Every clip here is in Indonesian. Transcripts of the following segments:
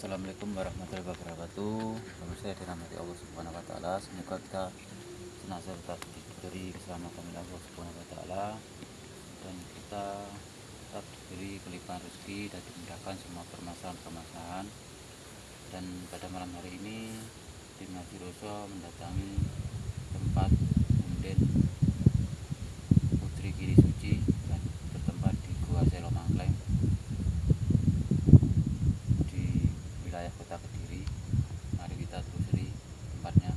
Assalamualaikum warahmatullahi wabarakatuh. Pemirsa yang dirahmati Allah Subhanahu wa taala, semoga kita senantiasa tetap diberi keselamatan oleh Allah Subhanahu wa taala dan kita tetap diberi kelimpahan rezeki dan dimudahkan semua permasalahan-permasalahan. Dan pada malam hari ini tim Haji Roso mendatangi tempat Unden Putri Giri Suci dan bertempat di Gua Selo Mangkleng di wilayah Kota Kediri. Mari kita telusuri tempatnya.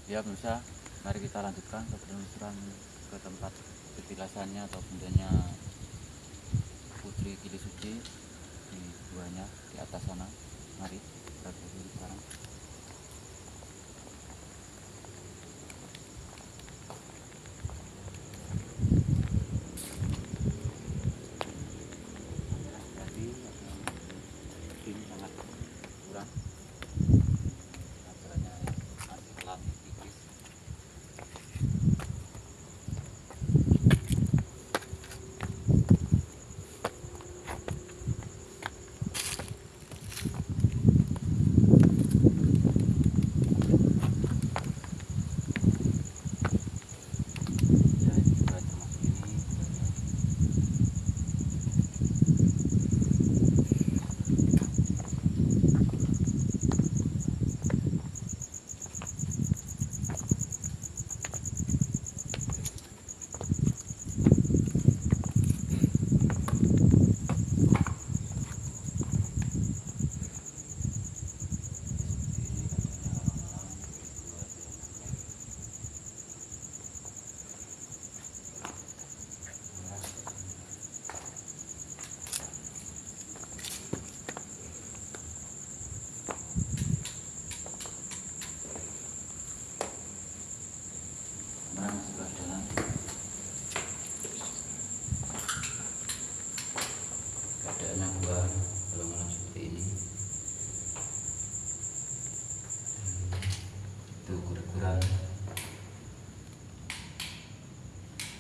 Ya pemirsa, mari kita lanjutkan ke penelusuran ke tempat petilasannya atau bundanya Putri Giri Suci di guanya di atas sana. Mari kita telusuri sekarang. Tadi tim sangat kurang. Jalannya masih pelan tipis. Keadaannya gua malam seperti ini. Itu ukuran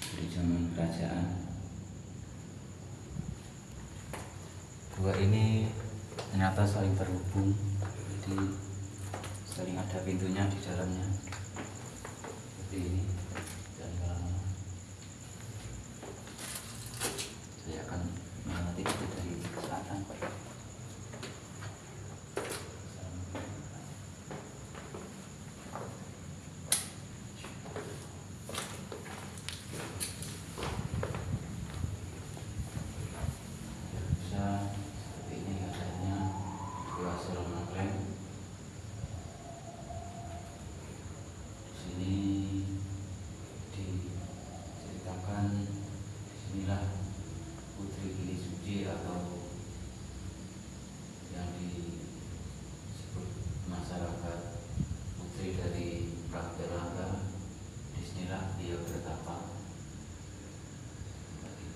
dari zaman kerajaan. Gua ini ternyata saling terhubung, jadi saling ada pintunya di dalamnya seperti ini. Dan saya akan mengamati itu dari selatan, Pak. Bisa seperti ini keadaannya Gua Selo Mangkleng. Di sini diceritakan, disinilah Putri Giri Suci atau yang disebut masyarakat putri dari Pragerlangga. Disinilah dia bertapa.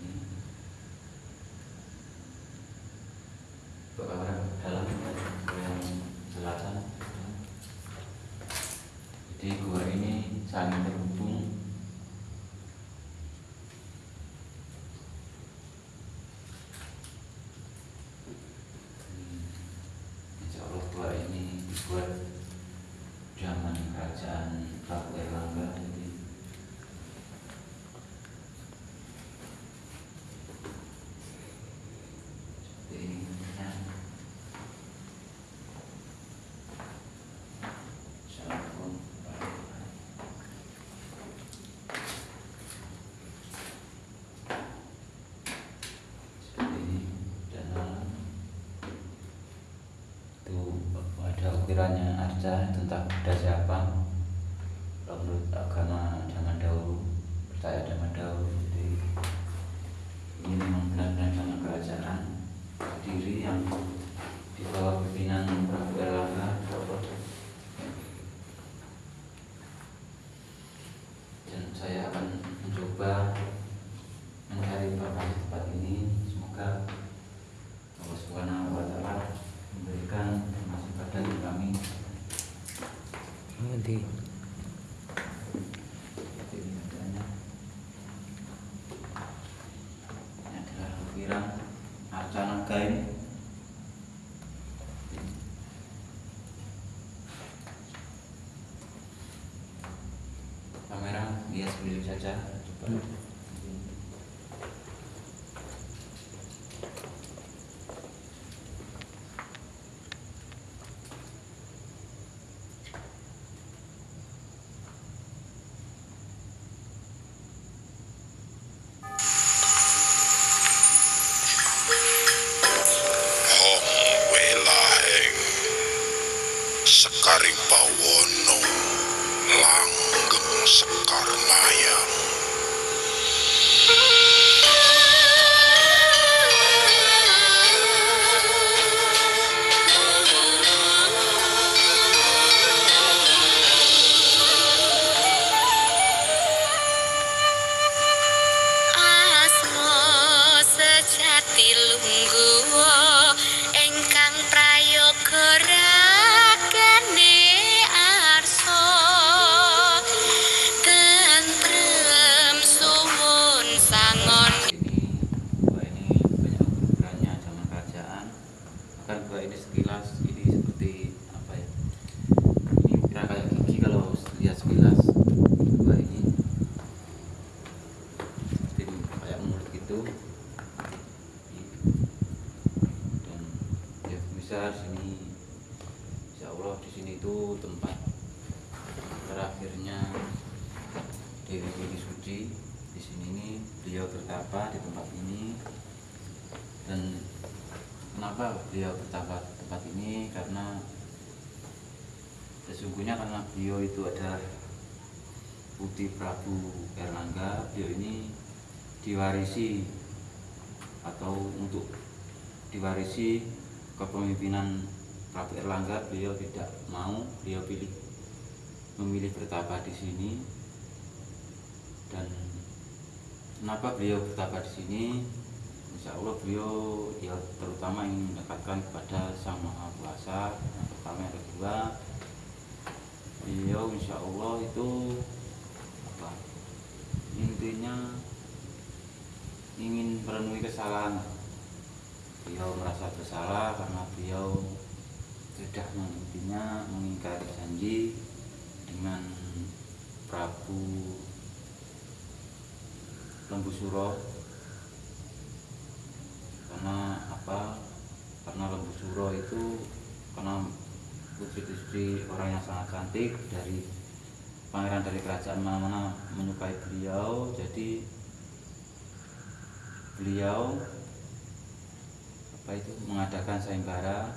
Ini berarah dalam yang selatan. Jadi gua ini saling terhubung. kelahirannya Arca itu entah Buddha siapa. Kalau menurut agama zaman dahulu, percaya zaman dahulu, jadi ini memang benar-benar nama kerajaan Kediri yang di bawah pimpinan Prabu Erlangga. Dan saya akan mencoba mencari informasi tempat ini. Semoga Allah Subhanahu wa Ta'ala memberikan informasi pada kami. Nanti Ini adalah lampiran Arca Naga ini. Kamera bias sendiri saja. Coba. Sekaring Bawono langgeng sekar mayang. Asma sejati lungguh engkang prayoga ragane arsa tentrem suwun sangon. Gua ini banyak ukurannya zaman kerajaan. Bahkan gua ini sekilas ini seperti apa ya? Ini kira kayak gigi kalau lihat sekilas. Gua ini seperti kayak mulut gitu. Dan ya bisa sini, insya Allah di sini itu tempat terakhirnya Dewi Dewi Suci. Di sini ini beliau bertapa di tempat ini. Dan kenapa beliau bertapa di tempat ini? Karena sesungguhnya karena beliau itu adalah putri Prabu Erlangga. Beliau ini diwarisi atau untuk diwarisi kepemimpinan Prabu Erlangga, beliau tidak mau, beliau memilih bertapa di sini. Dan kenapa beliau bertapa di sini? Insya Allah beliau ya terutama ingin mendekatkan kepada Sang Maha Kuasa. Yang pertama, yang kedua, beliau insya Allah itu apa? Intinya ingin merenungi kesalahan. Beliau merasa bersalah karena beliau sudah intinya mengingkari janji dengan Prabu Lembusuro. Karena apa? Karena Lembusuro itu karena putri-putri orang yang sangat cantik dari pangeran dari kerajaan mana-mana menyukai beliau. Jadi beliau apa itu mengadakan sayembara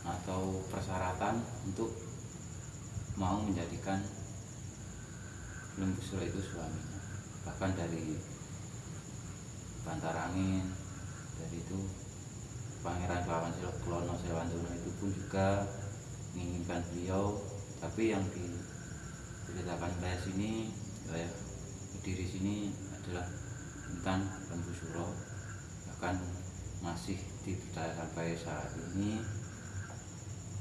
atau persyaratan untuk mau menjadikan Lembusuro itu suaminya. Bahkan dari Bantarangin, dari itu Pangeran Kelawan Kulono Sewantuna itu pun juga menginginkan beliau. Tapi yang diceritakan saya sini, ya, Kediri sini adalah tentang Lembusuro. Bahkan masih dipercaya sampai saat ini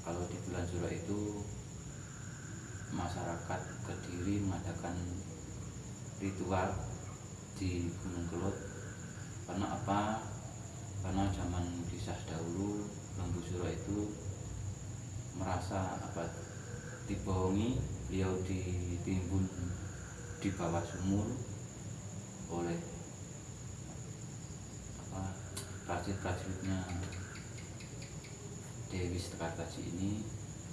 kalau di bulan Suro itu masyarakat Kediri mengadakan ritual di Gunung Kelut. Karena apa? Karena zaman kisah dahulu Lembusuro itu merasa apa dibohongi, beliau ditimbun di bawah sumur oleh apa prajurit-prajuritnya Dewi Sekartaji ini.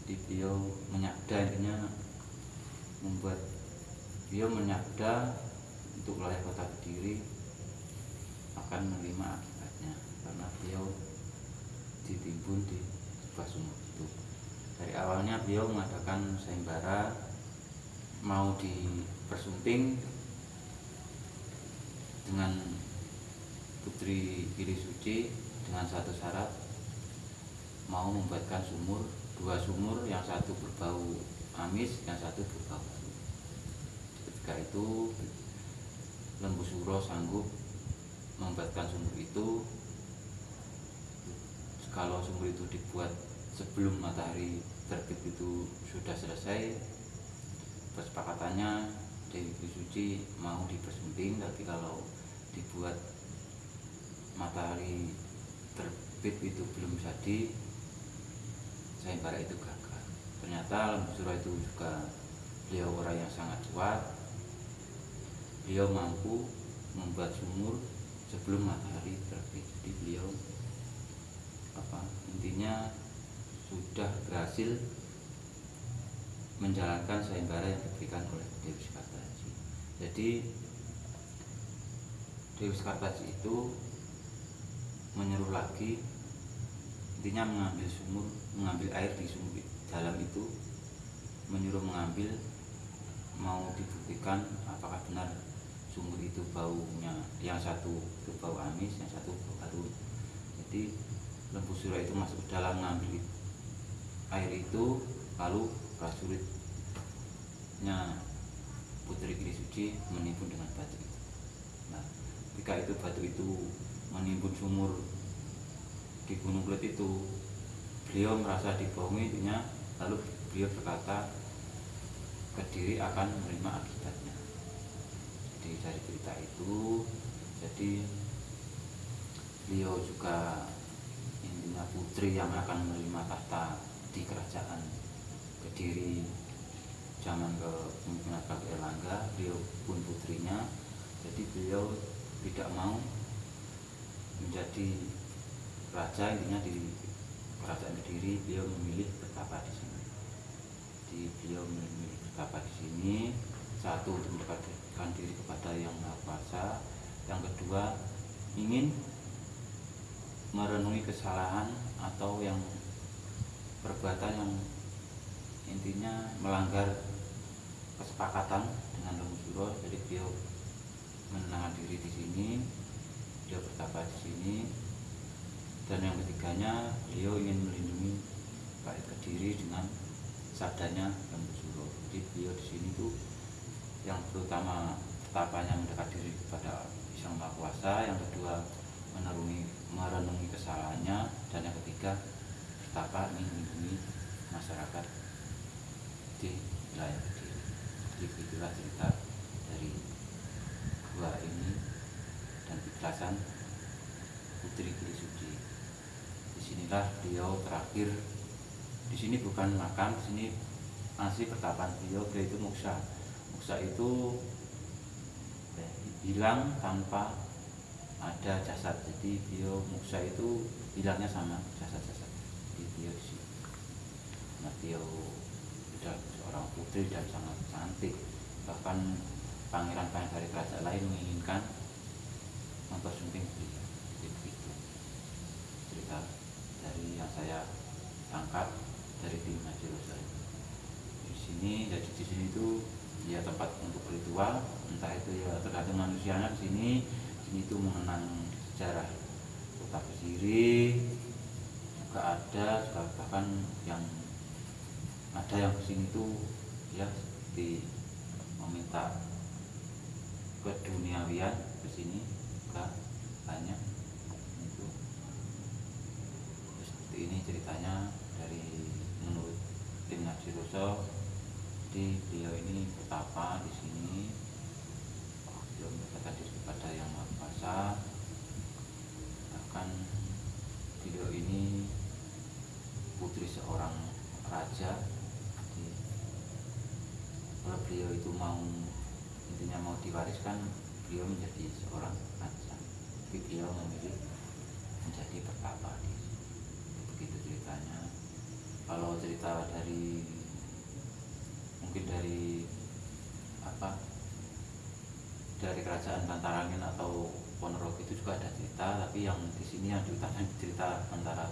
Jadi beliau menyabda, intinya membuat beliau menyabda untuk wilayah kota Kediri akan menerima akibatnya karena beliau ditimbun di sebuah sumur itu. Dari awalnya beliau mengadakan sayembara mau dipersunting dengan Putri Gili Suci dengan satu syarat, mau membuatkan sumur, 2 sumur, yang satu berbau amis, yang satu berbau harum. Ketika itu Lembu Suro sanggup membuatkan sumur itu. Kalau sumur itu dibuat sebelum matahari terbit itu sudah selesai, kesepakatannya Dewi Gili Suci mau dipersunting. Tapi kalau dibuat matahari terbit itu belum jadi, sayembara itu gagal. Ternyata Lembu Suro itu juga beliau orang yang sangat kuat. Beliau mampu membuat sumur sebelum matahari terbit. Jadi beliau intinya sudah berhasil menjalankan sayembara yang diberikan oleh Dewi Sekartaji. Jadi Dewi Sekartaji itu menyuruh lagi, intinya mengambil air di sumur dalam itu, menyuruh mengambil, mau dibuktikan apakah benar sumur itu baunya, yang satu itu bau amis, yang satu bau harum. Jadi Lembu Suro itu masuk ke dalam mengambil air itu, lalu prajuritnya Putri Gili Suci menimbun dengan batu itu. Nah, ketika itu batu itu menimbun sumur di Gunung Kelut itu, beliau merasa dibohongi intinya, lalu beliau berkata Kediri akan menerima akibatnya. Jadi dari cerita itu, jadi beliau juga intinya putri yang akan menerima tahta di kerajaan Kediri zaman kepemimpinan Kakek Erlangga. Beliau pun putrinya, jadi beliau tidak mau menjadi raja, intinya di kerajaan Kediri beliau memilih bertapa di sini. Jadi beliau memilih bertapa di sini, satu untuk mendekatkan diri kepada Yang Maha Kuasa, yang kedua ingin merenungi kesalahan atau yang perbuatan yang intinya melanggar kesepakatan dengan Lembu Suro. Jadi beliau menenangkan diri di sini, beliau bertapa di sini. Dan yang ketiganya, beliau ingin melindungi rakyat Kediri dengan sabdanya Lembu Suro. Jadi beliau di sini tuh yang terutama bertapanya mendekat diri kepada Sang Maha Kuasa, yang kedua merenungi kesalahannya, dan yang ketiga bertapa ingin melindungi masyarakat di wilayah Kediri. Jadi itulah cerita dari gua ini dan kejelasan Putri Gili Suci. Disinilah beliau terakhir. Di sini bukan makam, di sini masih pertapaan beliau itu moksa. Moksa itu hilang tanpa ada jasad. Jadi beliau moksa itu hilangnya sama jasad-jasad. Jadi beliau di sini. Nah, beliau sudah seorang putri dan sangat cantik. Bahkan pangeran-pangeran dari kerajaan lain menginginkan mempersunting beliau. Jadi itu cerita dari yang saya tangkap dari tim Haji Rosa. Di sini, jadi di sini itu ya tempat untuk ritual, entah itu ya tergantung manusianya. Di sini itu mengenang sejarah kota Kediri juga ada, juga bahkan yang ada yang kesini tuh ya seperti meminta keduniawian kesini juga banyak. Itu seperti ini ceritanya dari menurut tim Haji Roso. Jadi beliau ini betapa di sini beliau berkata kepada Yang Maha Kuasa. Bahkan beliau ini putri seorang raja. Jadi, kalau beliau itu intinya mau diwariskan, beliau menjadi seorang raja, tapi beliau memilih menjadi bertapa di sini. Begitu ceritanya. Kalau cerita mungkin dari dari kerajaan Bantarangin atau Ponorogo itu juga ada cerita, tapi yang di sini yang diutamakan cerita antara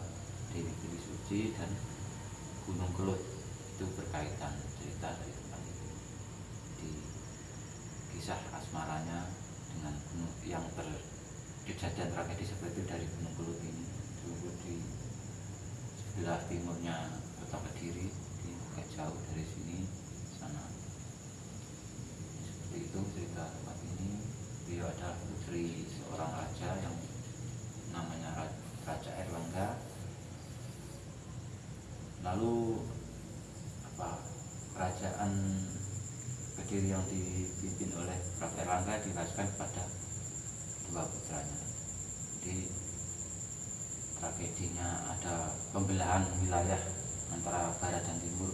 Dewi Gili Suci dan Gunung Kelut. Itu berkaitan cerita dari tempat itu, di kisah asmaranya dengan gunung yang kejadian tragedi seperti itu dari Gunung Kelut ini. Dulu di sebelah timurnya kota Kediri, di agak jauh dari sini sana. Seperti itu cerita tempat ini. Beliau adalah putri seorang raja yang namanya Raja Airlangga. Lalu kerajaan Kediri yang dipimpin oleh Prabu Airlangga diwariskan kepada dua putranya. Jadi tragedinya ada pembelahan wilayah antara barat dan timur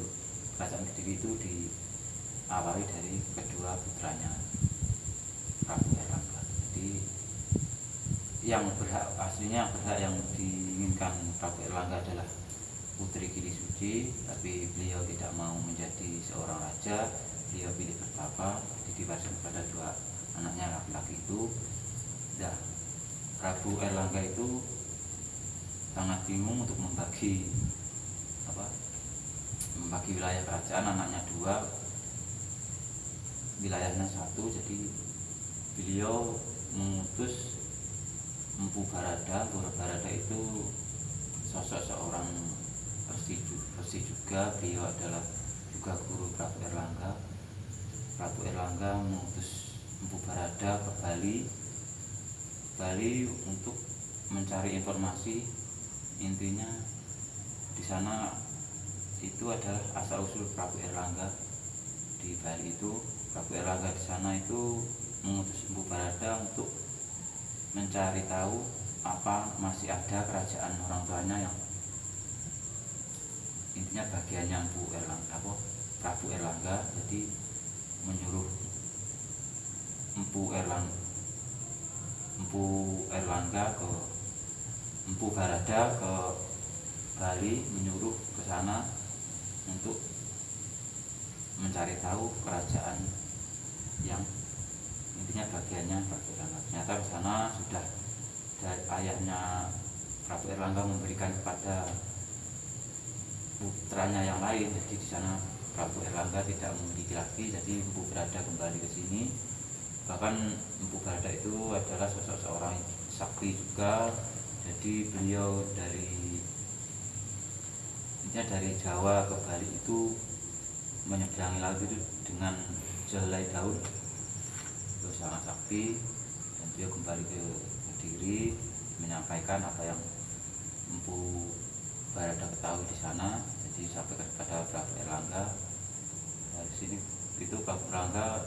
kerajaan Kediri itu diawali dari kedua putranya Prabu Airlangga. Jadi yang berhak yang diinginkan Prabu Airlangga adalah putri Giri Suci, tapi beliau tidak mau menjadi seorang raja. Beliau pilih bertapa, jadi diwariskan kepada dua anaknya laki-laki itu. Nah, Prabu Airlangga itu sangat bingung untuk membagi wilayah kerajaan. Anaknya dua, wilayahnya satu. Jadi beliau mengutus Empu Barada. Empu Barada itu sosok seorang resi juga. Beliau adalah juga guru Prabu Airlangga. Prabu Airlangga mengutus Empu Barada ke Bali untuk mencari informasi. Intinya di sana itu adalah asal usul Prabu Airlangga di Bali itu. Prabu Airlangga di sana itu mengutus Empu Barada untuk mencari tahu apa masih ada kerajaan orang tuanya yang intinya bagiannya Prabu Airlangga. Jadi menyuruh Empu Barada ke Bali, menyuruh ke sana untuk mencari tahu kerajaan yang intinya bagiannya Prabu Airlangga. Ternyata ke sana sudah dari ayahnya Prabu Airlangga memberikan kepada putranya yang lain. Jadi di sana Prabu Airlangga tidak memiliki lagi. Jadi Empu Barada kembali ke sini. Bahkan Empu Barada itu adalah sosok seorang sakti juga. Jadi beliau dari Jawa ke Bali itu menyeberangi laut itu dengan sehelai daun. Itu sangat sakti. Dan beliau kembali ke Kediri menyampaikan apa yang Empu Barada ketahui di sana. Jadi sampai kepada Prabu Airlangga. Dari sini itu Prabu Airlangga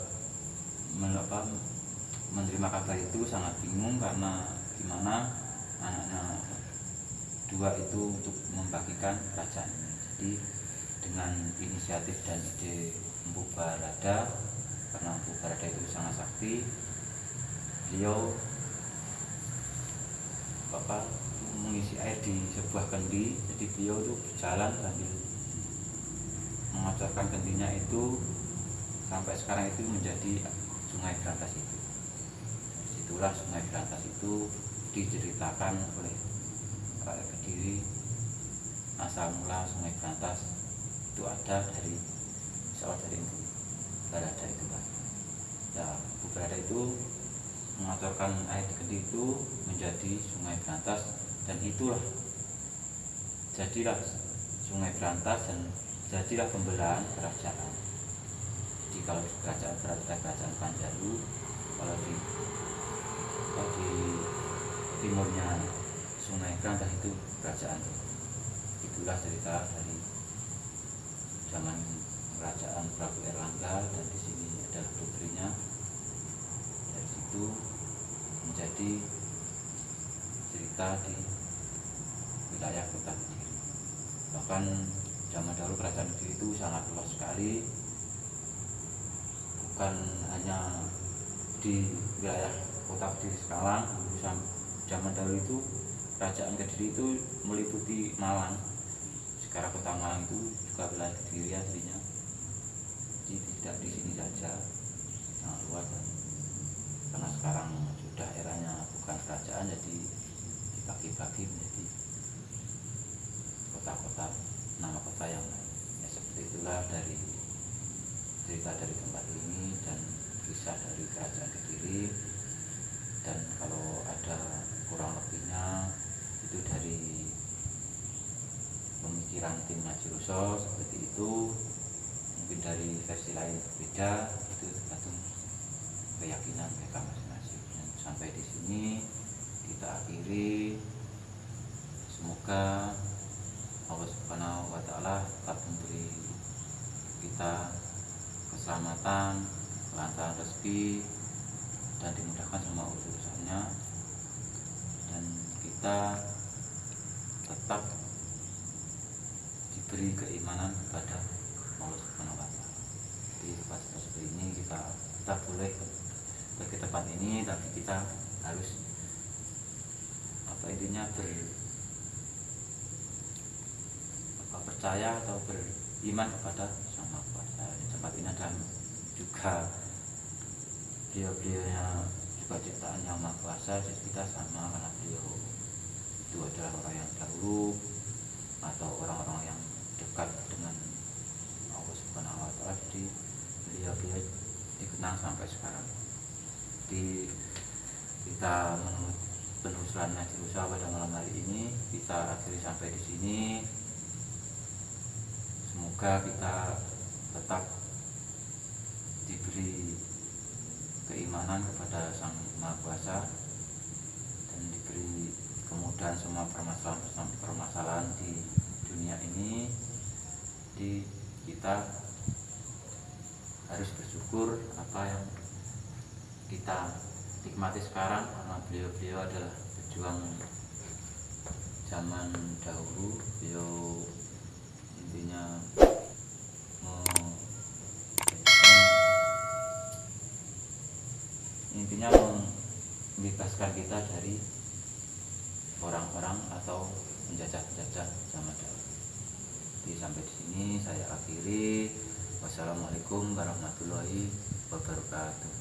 menerima kabar itu sangat bingung, karena gimana anaknya dua itu untuk membagikan kerajaan ini. Jadi dengan inisiatif dan ide Empu Barada, karena Empu Barada itu sangat sakti, beliau mengisi air di sebuah kendi. Jadi beliau itu berjalan sambil mengocorkan kendinya itu, sampai sekarang itu menjadi Sungai Brantas itu. Disitulah Sungai Brantas itu diceritakan oleh rakyat Kediri. Asal mula Sungai Brantas itu ada dari Empu Barada itu kan. Ya, Empu Barada itu mengocorkan air di kendi itu menjadi Sungai Brantas, dan itulah jadilah Sungai Brantas dan jadilah pembelahan kerajaan. Jadi kalau di kerajaan Barada, kerajaan Panjalu, kalau di timurnya Sungai Brantas itu kerajaan. Itulah cerita dari zaman kerajaan Prabu Airlangga, dan di sini adalah putrinya. Dari situ menjadi cerita di wilayah kota Kediri. Bahkan zaman dahulu kerajaan Kediri itu sangat luas sekali, bukan hanya di wilayah kota Kediri sekarang. Zaman dahulu itu kerajaan Kediri itu meliputi Malang. Sekarang kota Malang itu juga wilayah Kediri aslinya. Jadi tidak di sini saja, sangat luas. Karena sekarang sudah eranya bukan kerajaan, jadi dibagi-bagi menjadi kota-kota, nama kota yang lain. pemikiran tim Najiruso seperti itu, mungkin dari versi lain berbeda, itu tergantung keyakinan mereka masing-masing. Dan sampai di sini kita akhiri. Semoga Allah Subhanahu wa Ta'ala tetap memberi kita keselamatan, kelancaran rezeki, dan dimudahkan semua urusannya, dan kita tetap diberi keimanan kepada Allah Subhanahu wa Ta'ala. Di tempat seperti ini kita boleh ke tempat ini, tapi kita harus percaya atau beriman kepada Sang Maha Kuasa. Di tempat ini dan juga beliau-beliaunya juga ciptaan Yang Maha Kuasa, jadi kita sama, karena beliau itu adalah orang yang dahulu atau orang-orang yang dekat dengan Allah Subhanahu wa Ta'ala, jadi beliau dikenang sampai sekarang. Jadi kita menurut penelusuran Najiruso pada malam hari ini kita akhiri sampai di sini. Semoga kita tetap diberi keimanan kepada Sang Maha Kuasa dan diberi kemudahan semua permasalahan di dunia ini. Jadi kita harus bersyukur apa yang kita nikmati sekarang, karena beliau adalah pejuang zaman dahulu. Beliau intinya membebaskan kita dari orang-orang atau penjajah-penjajah zaman dahulu. Jadi sampai di sini saya akhiri. Wassalamualaikum warahmatullahi wabarakatuh.